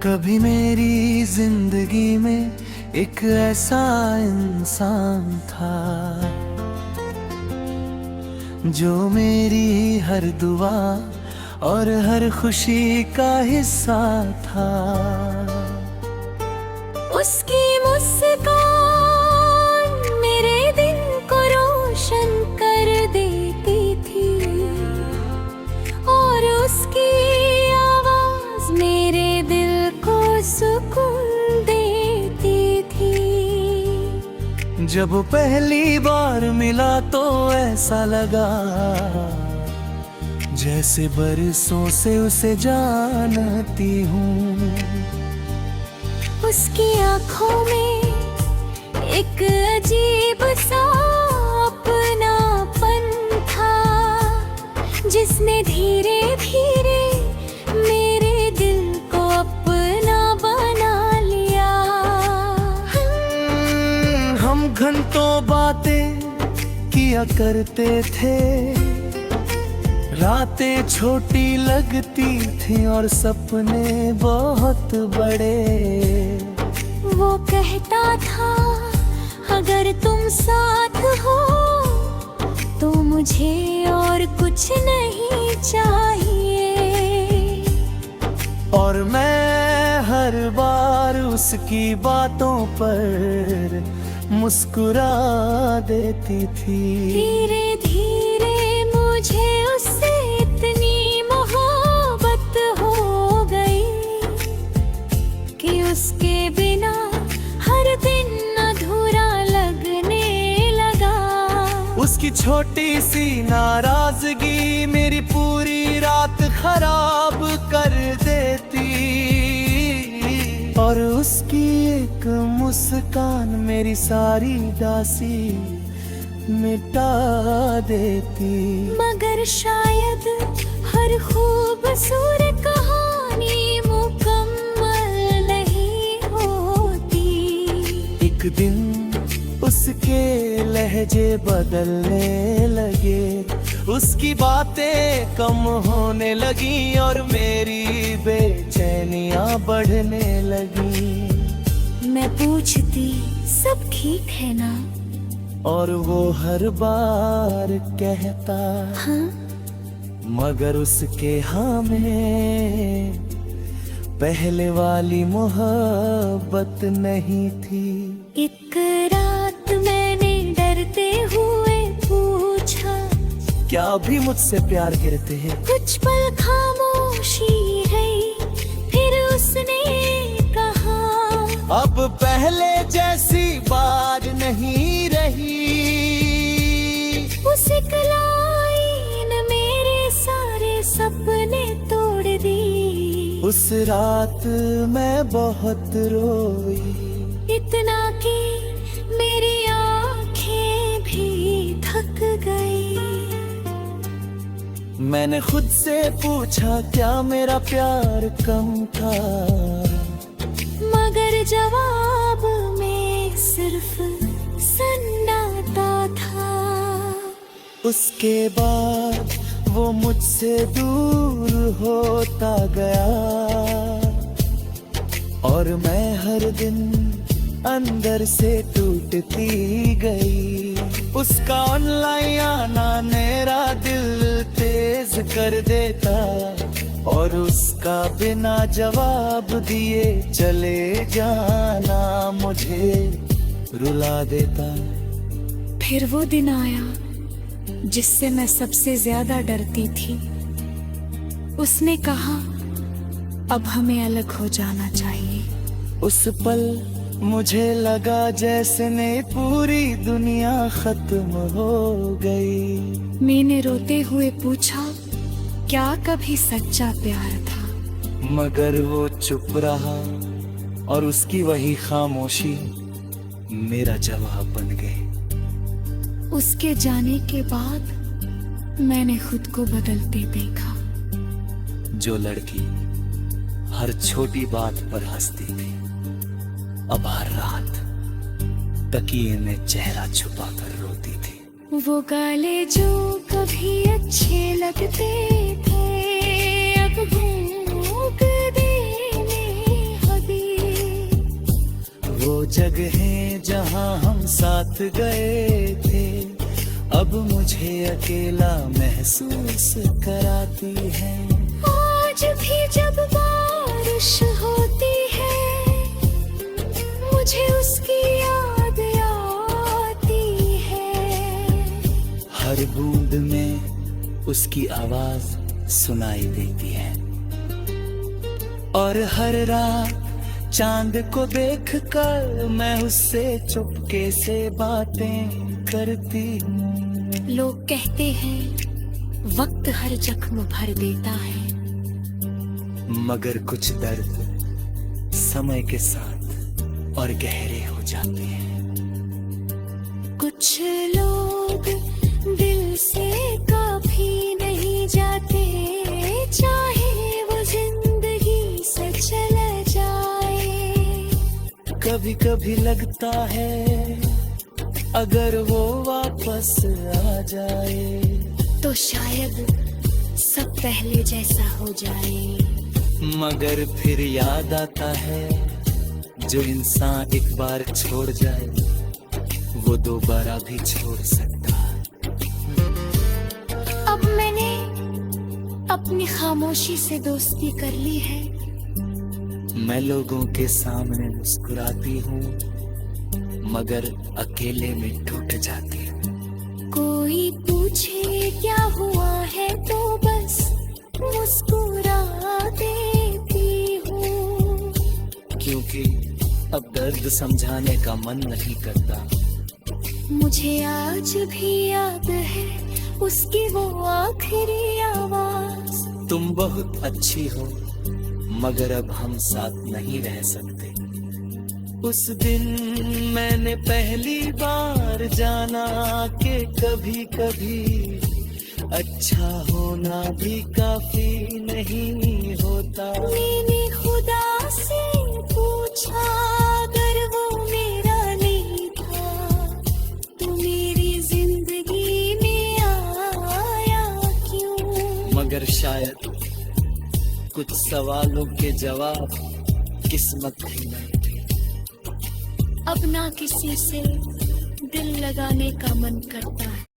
कभी मेरी जिंदगी में एक ऐसा इंसान था जो मेरी हर दुआ और हर खुशी का हिस्सा था। उसकी मुस्कान मेरे दिन को रोशन कर देती थी और उसकी आवाज मेरे दिल को सुकून देती थी। जब पहली बार मिला तो ऐसा लगा जैसे बरसों से उसे जानती हूँ। उसकी आँखों में एक अजीब सा अपनापन था जिसने धीरे धीरे मेरे दिल को अपना बना लिया। हम घंटों बातें किया करते थे, रातें छोटी लगती थी और सपने बहुत बड़े। वो कहता था अगर तुम साथ हो तो मुझे और कुछ नहीं चाहिए। और मैं हर बार उसकी बातों पर मुस्कुरा देती थी। धीरे धीरे मुझे उससे इतनी मोहब्बत हो गई कि उसके बिना हर दिन अधूरा लगने लगा। उसकी छोटी सी नाराजगी मेरी पूरी रात खराब कर देती और उसकी एक मुस्कान मेरी सारी दासी मिटा देती। मगर शायद हर खूबसूरत कहानी मुकम्मल नहीं होती। एक दिन उसके लहजे बदलने लगे, उसकी बातें कम होने लगी और मेरी बेचैनियां बढ़ने लगी। मैं पूछती सब ठीक है ना, और वो हर बार कहता हाँ? मगर उसके हाँ में पहले वाली मोहब्बत नहीं थी। एक रात मैंने डरते हुए पूछा क्या अभी मुझसे प्यार करते हैं? कुछ पल खामोशी रही, फिर उसने कहा अब पहले जैसी बात नहीं रही। उस एक लाइन मेरे सारे सपने तोड़ दी। उस रात मैं बहुत रोई, इतना कि मेरी आंखें भी थक गई। मैंने खुद से पूछा क्या मेरा प्यार कम था, मगर जवाब में सिर्फ सन्नाटा था। उसके बाद वो मुझसे दूर होता गया और मैं हर दिन अंदर से टूटती गई। उसका ऑनलाइन आना मेरा दिल तेज कर देता और उसका बिना जवाब दिए चले जाना मुझे रुला देता। फिर वो दिन आया जिससे मैं सबसे ज्यादा डरती थी। उसने कहा अब हमें अलग हो जाना चाहिए। उस पल मुझे लगा जैसे ने पूरी दुनिया खत्म हो गई। मैंने रोते हुए पूछा क्या कभी सच्चा प्यार था? मगर वो चुप रहा और उसकी वही खामोशी मेरा जवाब बन गई। उसके जाने के बाद मैंने खुद को बदलते देखा। जो लड़की हर छोटी बात पर हंसती थी अब हर रात तकिए में चेहरा छुपा कर रोती थी। वो गाले जो कभी अच्छे लगते थे अब भूख देने वो जगहें जहां हम साथ गए थे अब मुझे अकेला महसूस कराती है। आज भी जब बारिश होती है मुझे उसकी याद आती है। हर बूंद में उसकी आवाज सुनाई देती है और हर रात चांद को देखकर मैं उससे चुपके से बातें करती हूँ। लोग कहते हैं वक्त हर जख्म भर देता है, मगर कुछ दर्द समय के साथ और गहरे हो जाते हैं। कुछ लोग दिल से कभी नहीं जाते, चाहे वो जिंदगी से चला जाए। कभी कभी लगता है अगर वो वापस आ जाए तो शायद सब पहले जैसा हो जाए। मगर फिर याद आता है जो इंसान एक बार छोड़ जाए वो दोबारा भी छोड़ सकता है। अब मैंने अपनी खामोशी से दोस्ती कर ली है। मैं लोगों के सामने मुस्कुराती हूँ मगर अकेले में टूट जाती हूँ। कोई पूछे क्या हुआ है तो बस मुस्कुरा देती हूँ, क्योंकि अब दर्द समझाने का मन नहीं करता। मुझे आज भी याद है उसकी वो आखिरी आवाज। तुम बहुत अच्छी हो मगर अब हम साथ नहीं रह सकते। उस दिन मैंने पहली बार जाना कि कभी कभी अच्छा होना भी काफी नहीं होता। मैंने खुदा से पूछा अगर वो मेरा नहीं था तो मेरी जिंदगी में आया क्यों। मगर शायद कुछ सवालों के जवाब किस्मत ही नहीं थे। अब ना किसी से दिल लगाने का मन करता है।